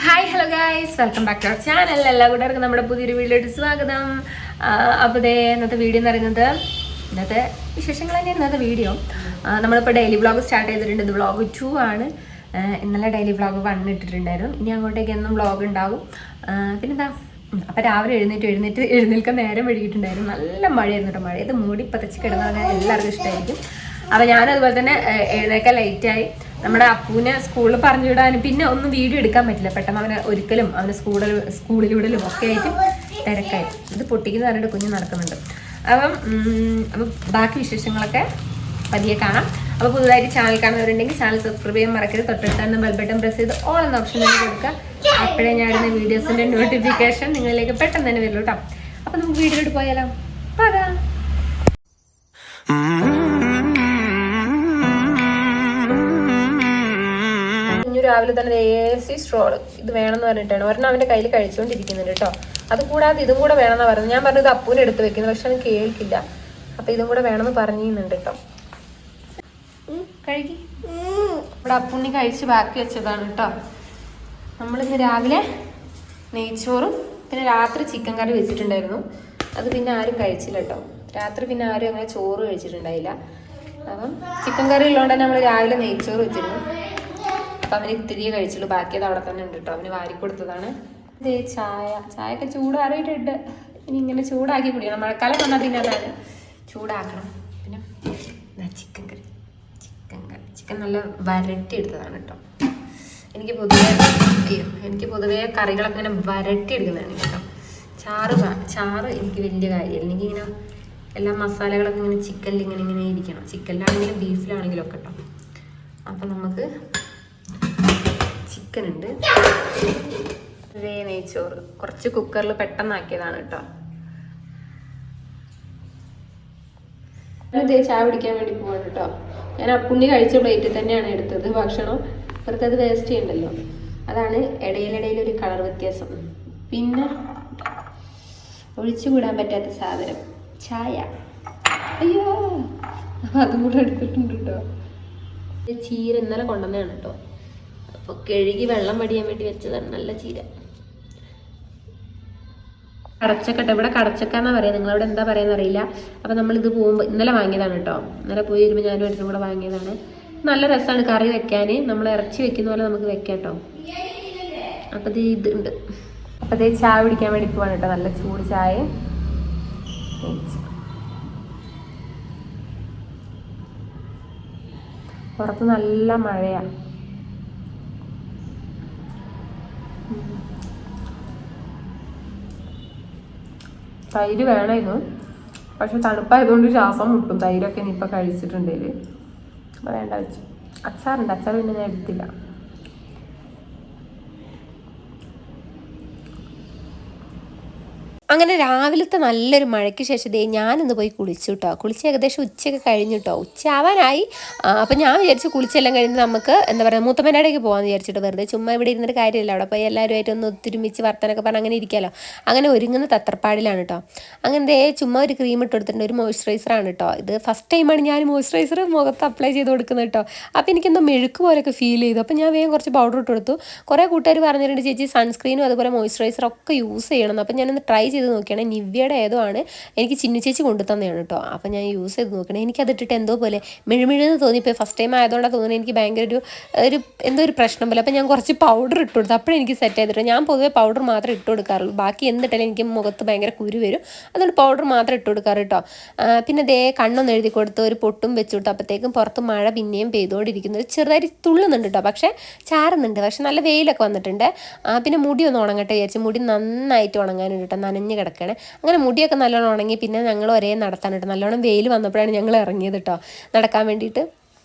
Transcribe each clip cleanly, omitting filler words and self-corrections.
Hi hello guys, welcome back to our channel. എല്ലാ കൂട്ടുകാർക്കും നമ്മുടെ പുതിയൊരു വീഡിയോയുടെ സ്വാഗതം. അപ്പോൾ ഇന്നത്തെ വീഡിയോ എന്ന് പറയുന്നത് ഇന്നത്തെ വിശേഷങ്ങൾ തന്നെയാണ് ഇന്നത്തെ വീഡിയോ. നമ്മളിപ്പോൾ ഡെയിലി വ്ളോഗ് സ്റ്റാർട്ട് ചെയ്തിട്ടുണ്ട്. ഇത് വ്ളോഗ് 2 ആണ്. ഇന്നലെ ഡെയിലി വ്ളോഗ് 1 ഇട്ടിട്ടുണ്ടായിരുന്നു. ഇനി അങ്ങോട്ടേക്ക് എന്നും വ്ളോഗ് ഉണ്ടാകും. പിന്നെന്താ, അപ്പോൾ രാവിലെ എഴുന്നേൽക്കാൻ നേരം വൈകിട്ടുണ്ടായിരുന്നു. നല്ല മഴയായിരുന്നു കേട്ടോ. മഴയത് മൂടി പതച്ച് കിടന്നാൽ എല്ലാവർക്കും ഇഷ്ടമായിരിക്കും. അപ്പോൾ ഞാനതുപോലെ തന്നെ എഴുന്നേൽക്കാൻ ലേറ്റായി. നമ്മുടെ അപ്പൂനെ സ്കൂളിൽ പറഞ്ഞു വിടാനും പിന്നെ ഒന്നും വീഡിയോ എടുക്കാൻ പറ്റില്ല. പെട്ടെന്ന് അവനെ സ്കൂളിൽ വിടലും ഒക്കെ ആയിട്ട് തിരക്കായി. ഇത് പൊട്ടിക്കുന്ന പറഞ്ഞിട്ട് കുഞ്ഞ് നടക്കുന്നുണ്ട്. അപ്പം ബാക്കി വിശേഷങ്ങളൊക്കെ പതിയെ കാണാം. അപ്പോൾ പുതുതായിട്ട് ചാനൽ കാണുന്നവരുണ്ടെങ്കിൽ ചാനൽ സബ്സ്ക്രൈബ് ചെയ്യാൻ മറക്കരുത്. തൊട്ടടുത്ത് ബെൽ ബട്ടൺ പ്രസ് ചെയ്ത് ഓൾ എന്ന ഓപ്ഷൻ തന്നെ കൊടുക്കുക. അപ്പോഴേ ഞാൻ ഇടുന്ന വീഡിയോസിൻ്റെ നോട്ടിഫിക്കേഷൻ നിങ്ങളിലേക്ക് പെട്ടെന്ന് തന്നെ വരുള്ളൂ കേട്ടോ. അപ്പോൾ നമുക്ക് വീഡിയോയിലോട്ട് പോയാലോ? പോകാം. രാവിലെ തന്നെ AC സ്ട്രോള് ഇത് വേണമെന്ന് പറഞ്ഞിട്ടാണ് ഒരെണ്ണം അവൻ്റെ കയ്യിൽ കഴിച്ചുകൊണ്ടിരിക്കുന്നുണ്ട് കേട്ടോ. അത് കൂടാതെ ഇതും കൂടെ വേണമെന്നാണ് പറഞ്ഞത്. ഞാൻ പറഞ്ഞത് അപ്പൂനെ എടുത്ത് വെക്കുന്നത്, പക്ഷെ അവൻ കേൾക്കില്ല. അപ്പം ഇതും കൂടെ വേണമെന്ന് പറഞ്ഞിരുന്നുണ്ട് കേട്ടോ. കഴുകി ഇവിടെ അപ്പുണ്ണി കഴിച്ച് ബാക്കി വെച്ചതാണ് കേട്ടോ. നമ്മളിന്ന് രാവിലെ നെയ്ച്ചോറും പിന്നെ രാത്രി ചിക്കൻ കറി വെച്ചിട്ടുണ്ടായിരുന്നു. അത് പിന്നെ ആരും കഴിച്ചില്ല കേട്ടോ. രാത്രി പിന്നെ ആരും അങ്ങനെ ചോറ് കഴിച്ചിട്ടുണ്ടായില്ല. അപ്പം ചിക്കൻ കറി ഉള്ളതുകൊണ്ട് തന്നെ നമ്മൾ രാവിലെ നെയ്ച്ചോറ് വെച്ചിരുന്നു. അപ്പം അവന് ഇത്തിരിയെ കഴിച്ചുള്ളൂ, ബാക്കിയത് അവിടെ തന്നെ ഉണ്ട് കേട്ടോ. അവന് വാരിക്കൊടുത്തതാണ്. ഇതേ ചായയൊക്കെ ചൂടാറിയിട്ടുണ്ട്. ഇനി ഇങ്ങനെ ചൂടാക്കി കുടിക്കണം. മഴക്കാലം വന്നാൽ പിന്നെ അതാണ് ചൂടാക്കണം. പിന്നെ ചിക്കൻ നല്ല വരട്ടി എടുത്തതാണ് കേട്ടോ. എനിക്ക് പൊതുവേ കറികളൊക്കെ ഇങ്ങനെ വരട്ടി എടുക്കുന്നതാണ് കേട്ടോ. ചാറ് എനിക്ക് വലിയ കാര്യമല്ല. എനിക്കിങ്ങനെ എല്ലാ മസാലകളൊക്കെ ഇങ്ങനെ ചിക്കനിൽ ഇങ്ങനെ ഇരിക്കണം. ചിക്കനിലാണെങ്കിലും ബീഫിലാണെങ്കിലും ഒക്കെ കേട്ടോ. അപ്പം നമുക്ക് ചിക്കൻ ഉണ്ട്. നെയ്ച്ചോറ് കുറച്ച് കുക്കറിൽ പെട്ടെന്നാക്കിയതാണ് കേട്ടോ. ഇതേ ചായ പിടിക്കാൻ വേണ്ടി പോവാണ് കേട്ടോ. ഞാൻ അപ്പുണ്ണി കഴിച്ച പ്ലേറ്റിൽ തന്നെയാണ് എടുത്തത് ഭക്ഷണം. വെറുതെ അത് വേസ്റ്റ് ചെയ്യണ്ടല്ലോ. അതാണ് ഇടയിലിടയിൽ ഒരു കളർ വ്യത്യാസം. പിന്നെ ഒഴിച്ചുകൂടാൻ പറ്റാത്ത സാധനം ചായ. അയ്യോ, അതും കൂടെ എടുത്തിട്ടുണ്ട് കേട്ടോ. ചീര ഇന്നലെ കൊണ്ടുവന്നതാണ് കേട്ടോ. അപ്പോൾ കഴുകി വെള്ളം വടിയാൻ വേണ്ടി വെച്ചതാണ്. നല്ല ചീര. കടച്ചക്കട്ടെ, ഇവിടെ കടച്ചക്കാന്നാ പറയാം. നിങ്ങളവിടെ എന്താ പറയാന്ന് അറിയില്ല. അപ്പം നമ്മളിത് പോകുമ്പോൾ ഇന്നലെ വാങ്ങിയതാണ് കേട്ടോ. ഇന്നലെ പോയി വരുമ്പോൾ ഞാനും എടുത്തും കൂടെ വാങ്ങിയതാണ്. നല്ല രസമാണ് കറി വെക്കാൻ. നമ്മൾ ഇറച്ചി വെക്കുന്ന പോലെ നമുക്ക് വെക്കാം കേട്ടോ. അപ്പം ഇതുണ്ട്. അപ്പം ചായ പിടിക്കാൻ വേണ്ടി പോവാണ് കേട്ടോ. നല്ല ചൂട് ചായ. പുറത്ത് നല്ല മഴയാണ്. തൈര് വേണമായിരുന്നു, പക്ഷെ തണുപ്പായതുകൊണ്ട് ശ്വാസം മുട്ടും. തൈരൊക്കെ ഇനിയിപ്പോൾ കഴിച്ചിട്ടുണ്ടെങ്കിൽ അപ്പോൾ വേണ്ട വെച്ചു. അച്ചാറുണ്ട്. അച്ചാർ പിന്നെ ഞാൻ എടുത്തില്ല. അങ്ങനെ രാവിലത്തെ നല്ലൊരു മഴയ്ക്ക് ശേഷം ഞാനിന്ന് പോയി കുളിച്ചു കേട്ടോ. കുളിച്ച് ഏകദേശം ഉച്ചയൊക്കെ കഴിഞ്ഞു കേട്ടോ. ഉച്ചയാവാനായി. അപ്പം ഞാൻ വിചാരിച്ചു കുളിച്ചെല്ലാം കഴിഞ്ഞ് നമുക്ക് എന്താ പറയുക മൂത്തമ്മേൻ്റെ ഇടയ്ക്ക് പോകാമെന്ന് വിചാരിച്ചിട്ട്. വെറുതെ ചുമ്മാ ഇവിടെ ഇരുന്നിട്ട് കാര്യമില്ല. അവിടെ പോയി എല്ലാവരുമായിട്ട് ഒന്ന് ഒത്തൊരുമിച്ച് വർത്തനൊക്കെ പറഞ്ഞ് അങ്ങനെ ഇരിക്കാമല്ലോ. അങ്ങനെ ഒരുങ്ങുന്ന തത്രപ്പാടിലാണ് കേട്ടോ. അങ്ങനെ ചുമ്മാ ഒരു ക്രീം ഇട്ട് കൊടുത്തിട്ടുണ്ട്. ഒരു മോയ്സ്ചറൈസറാണ് കേട്ടോ. ഇത് ഫസ്റ്റ് ടൈമാണ് ഞാൻ മോയ്സ്ചറൈസർ മുഖത്ത് അപ്ലൈ ചെയ്ത് കൊടുക്കുന്നത് കേട്ടോ. അപ്പോൾ എനിക്കെന്തോ മെഴുക്ക് പോലെയൊക്കെ ഫീൽ ചെയ്തു. അപ്പോൾ ഞാൻ വേഗം കുറച്ച് പൗഡർ ഇട്ട് കൊടുത്തു. കുറേ കൂട്ടുകാർ പറഞ്ഞിട്ടുണ്ട് ചേച്ചി സൺസ്ക്രീനും അതുപോലെ മോയ്സ്ചറൈസറൊക്കെ യൂസ് ചെയ്യണം. അപ്പോൾ ഞാനൊന്ന് ട്രൈ ചെയ്ത് നോക്കിയാണ്. നിവ്യയുടെ ഏതോ ആണ്, എനിക്ക് ചിന്നു ചേച്ചി കൊണ്ടു തന്നെയാണ് കേട്ടോ. അപ്പം ഞാൻ യൂസ് ചെയ്ത് നോക്കണേ. എനിക്കതിട്ടിട്ട് എന്തോ പോലെ മിഴുമിഴെന്ന് തോന്നിപ്പോയി. ഫസ്റ്റ് ടൈം ആയതുകൊണ്ടാണ് തോന്നുന്നത്. എനിക്ക് ഭയങ്കര എന്തോ ഒരു പ്രശ്നം പോലെ. അപ്പം ഞാൻ കുറച്ച് പൗഡർ ഇട്ട് കൊടുത്തു. അപ്പോഴും എനിക്ക് സെറ്റ് ചെയ്തിട്ട്. ഞാൻ പൊതുവേ പൗഡർ മാത്രമേ ഇട്ട് കൊടുക്കാറുള്ളൂ. ബാക്കി എന്തിട്ടാലും എനിക്ക് മുഖത്ത് ഭയങ്കര കുരു വരും. അതുകൊണ്ട് പൗഡർ മാത്രം ഇട്ട് കൊടുക്കാറ് കേട്ടോ. പിന്നെ കണ്ണൊന്ന് എഴുതി കൊടുത്ത് ഒരു പൊട്ടും വെച്ചു കൊടുത്തു. അപ്പോഴത്തേക്കും പുറത്ത് മഴ പിന്നെയും പെയ്തുകൊണ്ടിരിക്കുന്നത്. ചെറുതായി തുള്ളുന്നുണ്ട് കേട്ടോ, പക്ഷേ ചാറുന്നുണ്ട്. പക്ഷെ നല്ല വെയിലൊക്കെ വന്നിട്ടുണ്ട്. പിന്നെ മുടി ഒന്ന് ഉണങ്ങട്ടെ വിചാരിച്ചു. മുടി നന്നായിട്ട് ഉണങ്ങാനുണ്ട് കേട്ടോ. നനഞ്ഞ് കിടക്കണം. അങ്ങനെ മുടിയൊക്കെ നല്ലോണം ഉണങ്ങി. പിന്നെ ഞങ്ങൾ ഒരേ നടത്താൻ കേട്ടോ. നല്ലോണം വെയിൽ വന്നപ്പോഴാണ് ഞങ്ങൾ ഇറങ്ങിയത് കേട്ടോ നടക്കാൻ വേണ്ടിയിട്ട്.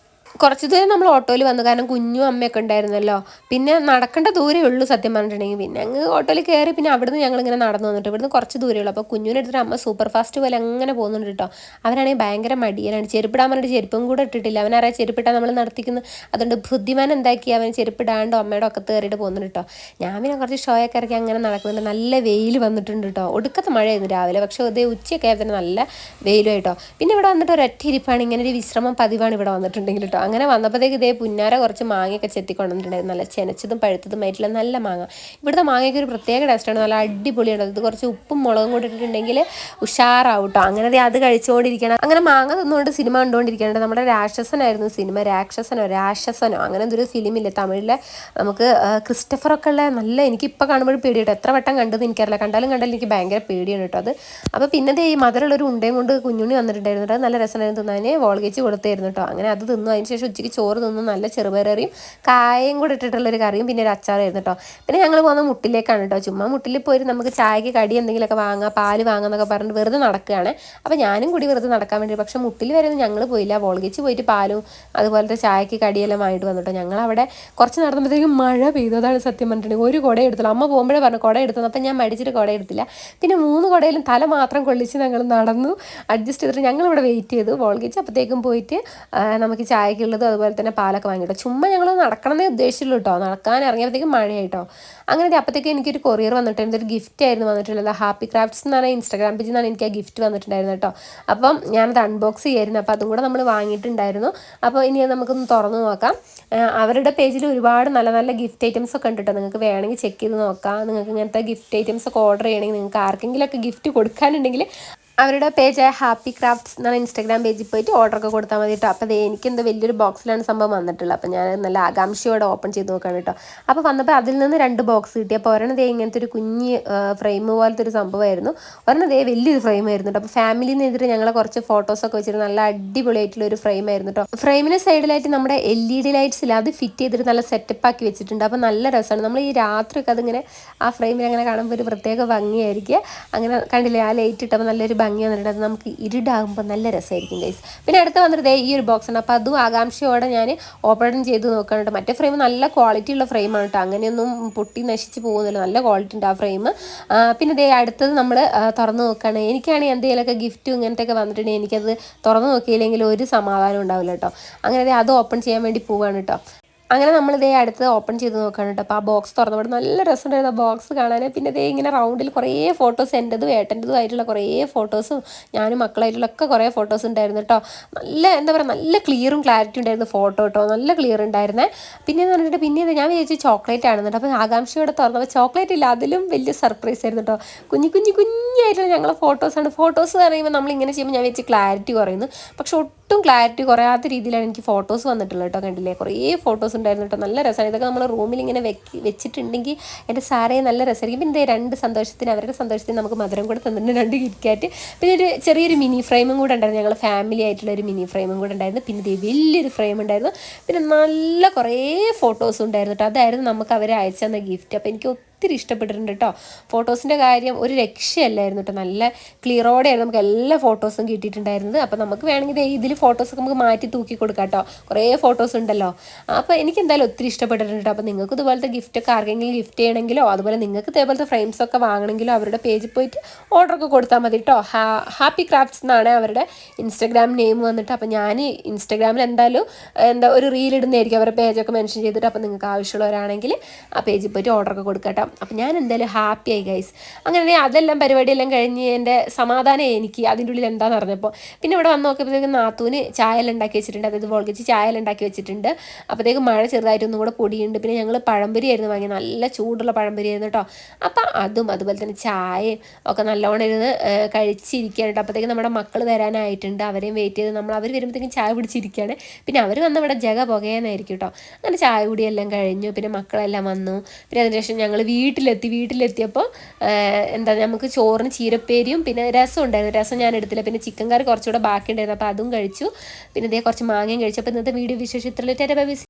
കുറച്ച് ദൂരം നമ്മൾ ഓട്ടോയിൽ വന്നു, കാരണം കുഞ്ഞും അമ്മയൊക്കെ ഉണ്ടായിരുന്നല്ലോ. പിന്നെ നടക്കേണ്ട ദൂരമേ ഉള്ളൂ സത്യം പറഞ്ഞിട്ടുണ്ടെങ്കിൽ. പിന്നെ അങ്ങ് ഓട്ടോയിൽ കയറി പിന്നെ അവിടുന്ന് ഞങ്ങളിങ്ങനെ നടന്നു വന്നിട്ട് ഇവിടുന്ന് കുറച്ച് ദൂരമേ ഉള്ളൂ. അപ്പോൾ കുഞ്ഞിനെടുത്തിട്ട് അമ്മ സൂപ്പർ ഫാസ്റ്റ് പോലെ അങ്ങനെ പോകുന്നുണ്ട് കേട്ടോ. അവനാണെങ്കിൽ ഭയങ്കര മടിയനാണ്. ചെരുപ്പിടാൻ പറഞ്ഞിട്ട് ചെരുപ്പും കൂടെ ഇട്ടിട്ടില്ല. അവനറിയാം ചെരുപ്പിട്ടാൽ നമ്മൾ നടത്തിക്കുന്നത്. അതുകൊണ്ട് ബുദ്ധിമാൻ എന്താക്കി അവൻ ചെരുപ്പിടാണ്ടോ അമ്മയുടെ ഒക്കെ കയറിയിട്ട് പോകുന്നുണ്ട് കേട്ടോ. ഞാൻ പിന്നെ കുറച്ച് ഷോയൊക്കെ ഇറക്കി അങ്ങനെ നടക്കുന്നുണ്ട്. നല്ല വെയിൽ വന്നിട്ടുണ്ട് കേട്ടോ. ഒടുക്കത്തെ മഴയായിരുന്നു രാവിലെ, പക്ഷേ അതേ ഉച്ചയൊക്കെ ആയപ്പോൾ നല്ല വെയിലും കേട്ടോ. പിന്നെ ഇവിടെ വന്നിട്ട് ഒരൊറ്റ ഇരിപ്പാണ്. ഇങ്ങനെ ഒരു വിശ്രമം പതിവാണ് ഇവിടെ വന്നിട്ടുണ്ടെങ്കിൽ കേട്ടോ. അങ്ങനെ വന്നപ്പോഴത്തേക്ക് ഇതേ പുന്നാര കുറച്ച് മാങ്ങയൊക്കെ ചെത്തിക്കൊണ്ടിട്ടുണ്ടായിരുന്നു, നല്ല ചെനച്ചതും പഴുത്തതുമായിട്ടുള്ള നല്ല മാങ്ങ. ഇവിടുത്തെ മാങ്ങയ്ക്ക് ഒരു പ്രത്യേക ടേസ്റ്റാണ്, നല്ല അടിപൊളിയാണ്. ഇത് കുറച്ച് ഉപ്പും മുളകും കൂടി ഇട്ടിട്ടുണ്ടെങ്കിൽ ഉഷാറാവും കേട്ടോ. അങ്ങനെ അത് കഴിച്ചുകൊണ്ടിരിക്കണം. അങ്ങനെ മാങ്ങ തിന്നുകൊണ്ട് സിനിമ കണ്ടുകൊണ്ടിരിക്കുകയാണ്. നമ്മുടെ രാക്ഷസനായിരുന്നു സിനിമ, രാക്ഷസനോ അങ്ങനെ എന്തൊരു ഫിലിമില്ലേ തമിഴിലെ, നമുക്ക് ക്രിസ്റ്റഫറൊക്കെ ഉള്ള നല്ല, എനിക്കിപ്പോൾ കാണുമ്പോഴും പേടിയാട്ടോ. എത്ര വട്ടം കണ്ടത് എനിക്കറിയില്ല, കണ്ടാലും എനിക്ക് ഭയങ്കര പേടിയാണ് കേട്ടോ അത്. അപ്പോൾ പിന്നെ ഈ മധുരമുള്ളൊരു ഉണ്ടയും കൊണ്ട് കുഞ്ഞുണ്ണി വന്നിട്ടുണ്ടായിരുന്നു. അത് നല്ല രസമായിരുന്നു തിന്നാൻ, വോൾഗേച്ച് കൊടുത്തായിരുന്നു കേട്ടോ. അങ്ങനെ അത് തിന്നു. അതിന് ശേഷം ഉച്ചയ്ക്ക് ചോറ് തിന്നു, നല്ല ചെറുപയറിയും കായയും കൂടെ ഇട്ടിട്ടുള്ളൊരു കറിയും പിന്നെ ഒരു അച്ചാറായിരുന്നു കേട്ടോ. പിന്നെ ഞങ്ങൾ പോകുന്ന മുട്ടിലേക്കാണ് കേട്ടോ. ചുമ്മാ മുട്ടിൽ പോയി നമുക്ക് ചായക്ക് കടി എന്തെങ്കിലുമൊക്കെ വാങ്ങാം, പാല് വാങ്ങാന്നൊക്കെ പറഞ്ഞിട്ട് വെറുതെ നടക്കുകയാണ്. അപ്പോൾ ഞാനും കൂടി വെറുതെ നടക്കാൻ വേണ്ടി, പക്ഷേ മുട്ടിൽ വരെ ഞങ്ങൾ പോയില്ല, വോൾഗേച്ച് പോയിട്ട് പാലും അതുപോലത്തെ ചായക്ക് കടിയെല്ലാം വാങ്ങിയിട്ട് വന്നിട്ടോ. ഞങ്ങളവിടെ കുറച്ച് നടന്നപ്പോഴത്തേക്കും മഴ പെയ്തു. അതാണ് സത്യം പറഞ്ഞിട്ടുണ്ടെങ്കിൽ ഒരു കുട എടുത്തില്ല. അമ്മ പോകുമ്പോഴേ പറഞ്ഞു കുട എടുത്തത്, അപ്പം ഞാൻ മടിച്ചിട്ട് കുട എടുത്തില്ല. പിന്നെ 3 കുടയിലും തല മാത്രം കൊള്ളിച്ച് ഞങ്ങൾ നടന്നു അഡ്ജസ്റ്റ് ചെയ്തിട്ട് ഞങ്ങളിവിടെ വെയിറ്റ് ചെയ്തു. വോൾഗേച്ച് അപ്പോഴത്തേക്കും പോയിട്ട് നമുക്ക് ചായക്കുള്ളതും അതുപോലെ തന്നെ പാലൊക്കെ വാങ്ങിട്ടോ. ചുമ്മാ ഞങ്ങൾ നടക്കണമെന്നേ ഉദ്ദേശിച്ചുള്ളൂ കേട്ടോ. നടക്കാൻ ഇറങ്ങിയപ്പോഴത്തേക്കും മഴയായിട്ടോ. അങ്ങനെ അപ്പോഴത്തേക്കും എനിക്കൊരു കൊറിയർ വന്നിട്ടുണ്ട്, ഒരു ഗിഫ്റ്റ് ആയിരുന്നു വന്നിട്ടുള്ളത്. ഹാപ്പി ക്രാഫ്റ്റ്സ് എന്ന് പറഞ്ഞാൽ ഇൻസ്റ്റാഗ്രാം പേജിൽ നിന്നാണ് എനിക്ക് ആ ഗിഫ്റ്റ് വന്നിട്ടുണ്ടായിരുന്നു കേട്ടോ. അപ്പം ഞാനത് അൺബോക്സ് ചെയ്യായിരുന്നു, അപ്പോൾ അതും കൂടെ നമ്മൾ വാങ്ങിയിട്ടുണ്ടായിരുന്നു. അപ്പോൾ ഇനി നമുക്കൊന്ന് തുറന്നു നോക്കാം. അവരുടെ പേജിൽ ഒരുപാട് നല്ല നല്ല ഗിഫ്റ്റ് ഐറ്റംസ് ഒക്കെ ഉണ്ട് കേട്ടോ. നിങ്ങൾക്ക് വേണമെങ്കിൽ ചെക്ക് ചെയ്ത് നോക്കാം. നിങ്ങൾക്ക് ഇങ്ങനത്തെ ഗിഫ്റ്റ് ഐറ്റംസ് ഒക്കെ ഓർഡർ ചെയ്യണമെങ്കിൽ, നിങ്ങൾക്ക് ആർക്കെങ്കിലുമൊക്കെ ഗിഫ്റ്റ് കൊടുക്കാനുണ്ടെങ്കിൽ അവരുടെ പേജായ ഹാപ്പി ക്രാഫ്റ്റ്സ് എന്നാണ് ഇൻസ്റ്റാഗ്രാം പേജിൽ പോയിട്ട് ഓർഡറൊക്കെ കൊടുത്താൽ മതി കേട്ടോ. അപ്പോൾ എനിക്കെന്തോ വലിയൊരു ബോക്സിലാണ് സംഭവം വന്നിട്ടുള്ളത്. അപ്പോൾ ഞാൻ നല്ല ആകാംക്ഷയോടെ ഓപ്പൺ ചെയ്ത് നോക്കുകയാണ് കേട്ടോ. അപ്പോൾ വന്നപ്പോൾ അതിൽ നിന്ന് 2 ബോക്സ് കിട്ടി. അപ്പോൾ ഒരെണ്ണം ഇങ്ങനത്തെ ഒരു കുഞ്ഞ് ഫ്രെയിം പോലത്തെ ഒരു സംഭവമായിരുന്നു, ഒരെണ്ണം വലിയൊരു ഫ്രെയിം ആയിരുന്നു കേട്ടോ. അപ്പോൾ ഫാമിലിയിൽ നിന്ന് എതിരെ ഞങ്ങളെ കുറച്ച് ഫോട്ടോസൊക്കെ വെച്ചിട്ട് നല്ല അടിപൊളിയായിട്ടുള്ള ഒരു ഫ്രെയിം ആയിരുന്നു കേട്ടോ. ഫ്രെയിമിന് സൈഡിലായിട്ട് നമ്മുടെ LED ലൈറ്റ്സ് ഇല്ല, അത് ഫിറ്റ് ചെയ്തിട്ട് നല്ല സെറ്റപ്പ് ആക്കി വെച്ചിട്ടുണ്ട്. അപ്പോൾ നല്ല രസമാണ്. നമ്മൾ ഈ രാത്രിയൊക്കെ അതിങ്ങനെ ആ ഫ്രെയിമിൽ അങ്ങനെ കാണുമ്പോൾ ഒരു പ്രത്യേക ഭംഗിയായിരിക്കും. അങ്ങനെ കണ്ടില്ലേ, ആ ലൈറ്റ് ഇട്ടപ്പോൾ നല്ലൊരു ഭംഗി വന്നിട്ട് അത് നമുക്ക് ഇരുടാകുമ്പോൾ നല്ല രസമായിരിക്കും ഗൈസ്. പിന്നെ അടുത്ത് വന്നിട്ട് ഈ ഒരു ബോക്സ് ആണ്. അപ്പോൾ അതും ആകാംക്ഷയോടെ ഞാൻ ഓപ്പൺ ചെയ്ത് നോക്കാനുണ്ട്. മറ്റേ ഫ്രെയിം നല്ല ക്വാളിറ്റി ഉള്ള ഫ്രെയിമാണ് കേട്ടോ, അങ്ങനെയൊന്നും പൊട്ടി നശിച്ച് പോകുന്നില്ല, നല്ല ക്വാളിറ്റി ഉണ്ട് ആ ഫ്രെയിം. പിന്നെ അടുത്തത് നമ്മൾ തുറന്ന് നോക്കുകയാണ്. എനിക്കാണെങ്കിൽ എന്തെങ്കിലുമൊക്കെ ഗിഫ്റ്റും ഇങ്ങനത്തെയൊക്കെ വന്നിട്ടുണ്ടെങ്കിൽ എനിക്കത് തുറന്ന് നോക്കിയില്ലെങ്കിൽ ഒരു സമാധാനം ഉണ്ടാവില്ല കേട്ടോ. അങ്ങനെ അത് ഓപ്പൺ ചെയ്യാൻ വേണ്ടി പോവുകയാണ് കേട്ടോ. അങ്ങനെ നമ്മളിതേ അടുത്ത് ഓപ്പൺ ചെയ്ത് നോക്കുകയാണ് കേട്ടോ. അപ്പോൾ ആ ബോക്സ് തുറന്നപ്പോൾ നല്ല രസമുണ്ടായിരുന്നു ആ ബോക്സ് കാണാൻ. പിന്നെ ഇങ്ങനെ റൗണ്ടിൽ കുറേ ഫോട്ടോസ്, എൻ്റെതും ഏട്ടൻ്റെതും ആയിട്ടുള്ള കുറേ ഫോട്ടോസും ഞാനും മക്കളായിട്ടുള്ളൊക്കെ കുറേ ഫോട്ടോസ് ഉണ്ടായിരുന്നു കേട്ടോ. നല്ല എന്താ പറയുക, നല്ല ക്ലിയറും ക്ലാരിറ്റി ഉണ്ടായിരുന്നു ഫോട്ടോ കേട്ടോ, നല്ല ക്ലിയർ ഉണ്ടായിരുന്നേ. പിന്നെ എന്ന് പറഞ്ഞിട്ട് പിന്നെ ഞാൻ വിചാരിച്ചു ചോക്ലേറ്റ് ആണെന്നുണ്ട്. അപ്പോൾ ആകാംക്ഷയോടെ തുറന്നപ്പോൾ ചോക്ലേറ്റ് ഇല്ല, അതിലും വലിയ സർപ്രൈസ് ആയിരുന്നു കേട്ടോ. കുഞ്ഞായിട്ടുള്ള ഞങ്ങളെ ഫോട്ടോസാണ്. ഫോട്ടോസ് പറയുമ്പോൾ നമ്മളിങ്ങനെ ചെയ്യുമ്പോൾ ഞാൻ വെച്ച് ക്ലാരിറ്റി കുറയുന്നു, പക്ഷെ ഒട്ടും ക്ലാരിറ്റി കുറയാത്ത രീതിയിലാണ് എനിക്ക് ഫോട്ടോസ് വന്നിട്ടുള്ളത് കേട്ടോ. കണ്ടില്ലേ, കുറേ ഫോട്ടോസ് ഉണ്ടായിരുന്നു കേട്ടോ, നല്ല രസമാണ്. ഇതൊക്കെ നമ്മൾ റൂമിൽ ഇങ്ങനെ വെച്ചിട്ടുണ്ടെങ്കിൽ എൻ്റെ സാറേ നല്ല രസമായിരിക്കും. പിന്നെ 2 സന്തോഷത്തിന്, അവരുടെ സന്തോഷത്തിന് നമുക്ക് മധുരം കൂടെ തന്നിട്ടുണ്ട്, 2 കിറ്റ്കാറ്റ്. പിന്നെ ഒരു ചെറിയൊരു മിനി ഫ്രെയിമും കൂടെ ഉണ്ടായിരുന്നു, ഞങ്ങൾ ഫാമിലി ആയിട്ടുള്ള ഒരു മിനി ഫ്രെയിമും കൂടെ ഉണ്ടായിരുന്നു. പിന്നെ വലിയൊരു ഫ്രെയിം ഉണ്ടായിരുന്നു. പിന്നെ നല്ല കുറേ ഫോട്ടോസും ഉണ്ടായിരുന്നു കേട്ടോ. അതായിരുന്നു നമുക്ക് അവർ അയച്ചു തന്ന ഗിഫ്റ്റ്. അപ്പോൾ എനിക്ക് ഒത്തിരി ഇഷ്ടപ്പെട്ടിട്ടുണ്ട് കേട്ടോ. ഫോട്ടോസിൻ്റെ കാര്യം ഒരു രക്ഷയല്ലായിരുന്നു കേട്ടോ, നല്ല ക്ലിയറോടെയായിരുന്നു നമുക്ക് എല്ലാ ഫോട്ടോസും കിട്ടിയിട്ടുണ്ടായിരുന്നത്. അപ്പോൾ നമുക്ക് വേണമെങ്കിൽ ഇതിൽ ഫോട്ടോസൊക്കെ നമുക്ക് മാറ്റി തൂക്കി കൊടുക്കാം കേട്ടോ, കുറേ ഫോട്ടോസ് ഉണ്ടല്ലോ. അപ്പോൾ എനിക്ക് എന്തായാലും ഒത്തിരി ഇഷ്ടപ്പെട്ടിട്ടുണ്ട്. അപ്പോൾ നിങ്ങൾക്ക് ഇതുപോലത്തെ ഗിഫ്റ്റൊക്കെ ആർക്കെങ്കിലും ഗിഫ്റ്റ് ചെയ്യണമെങ്കിലോ അതുപോലെ നിങ്ങൾക്ക് ഇതേപോലത്തെ ഫ്രെയിംസൊക്കെ വാങ്ങണമെങ്കിലോ അവരുടെ പേജിൽ പോയിട്ട് ഓർഡറൊക്കെ കൊടുത്താൽ മതി കേട്ടോ. ഹാപ്പി ക്രാഫ്റ്റ്സ് എന്നാണ് അവരുടെ ഇൻസ്റ്റാഗ്രാം നെയിം വന്നിട്ട്. അപ്പോൾ ഞാൻ ഇൻസ്റ്റാഗ്രാമിൽ എന്തായാലും ഒരു റീൽ ഇടുന്നതായിരിക്കും, അവരുടെ പേജൊക്കെ മെൻഷൻ ചെയ്തിട്ട്. അപ്പോൾ നിങ്ങൾക്ക് ആവശ്യമുള്ളവരാണെങ്കിൽ ആ പേജിൽ പോയിട്ട് ഓർഡറൊക്കെ കൊടുക്കാം കേട്ടോ. അപ്പം ഞാൻ എന്തായാലും ഹാപ്പിയായി ഗൈസ്. അങ്ങനെ അതെല്ലാം പരിപാടിയെല്ലാം കഴിഞ്ഞ് എൻ്റെ സമാധാനം എനിക്ക് അതിൻ്റെ ഉള്ളിൽ എന്താണെന്ന് അറിഞ്ഞപ്പോൾ. പിന്നെ ഇവിടെ വന്ന് നോക്കിയപ്പോഴത്തേക്കും നാത്തൂന് ചായ എല്ലാം ഉണ്ടാക്കി വെച്ചിട്ടുണ്ട്, അതായത് വോൾഗേച്ച് ചായ എല്ലാം ഉണ്ടാക്കി വെച്ചിട്ടുണ്ട്. അപ്പോഴത്തേക്കും മഴ ചെറുതായിട്ടൊന്നും കൂടെ പൊടിയുണ്ട്. പിന്നെ ഞങ്ങൾ പഴംപൊരി ആയിരുന്നു വാങ്ങിയത്, നല്ല ചൂടുള്ള പഴംപൊരി ആയിരുന്നു കേട്ടോ. അപ്പം അതും അതുപോലെ തന്നെ ചായയും ഒക്കെ നല്ലോണം ഇരുന്ന് കഴിച്ചിരിക്കുകയാണ് കേട്ടോ. അപ്പോഴത്തേക്കും നമ്മുടെ മക്കൾ വരാനായിട്ടുണ്ട്, അവരെയും വെയിറ്റ് ചെയ്ത് അവർ വരുമ്പോഴത്തേക്കും ചായ പിടിച്ചിരിക്കുകയാണ്. പിന്നെ അവർ വന്ന് ഇവിടെ ജഗ പുകയെന്നായിരിക്കും കേട്ടോ. അങ്ങനെ ചായ കുടിയെല്ലാം കഴിഞ്ഞു. പിന്നെ മക്കളെല്ലാം വന്നു. പിന്നെ അതിന് ശേഷം ഞങ്ങൾ വീട്ടിലെത്തിയപ്പോൾ നമുക്ക് ചോറിന് ചീരപ്പേരിയും പിന്നെ രസം ഉണ്ടായിരുന്നു. രസം ഞാൻ എടുത്തില്ല, പിന്നെ ചിക്കൻ കറി കുറച്ചുകൂടെ ബാക്കി ഉണ്ടായിരുന്നു, അപ്പോൾ അതും കഴിച്ചു. പിന്നെ കുറച്ച് മാങ്ങയും കഴിച്ചു. അപ്പോൾ ഇന്നത്തെ വീഡിയോ വിശേഷത്തിൽ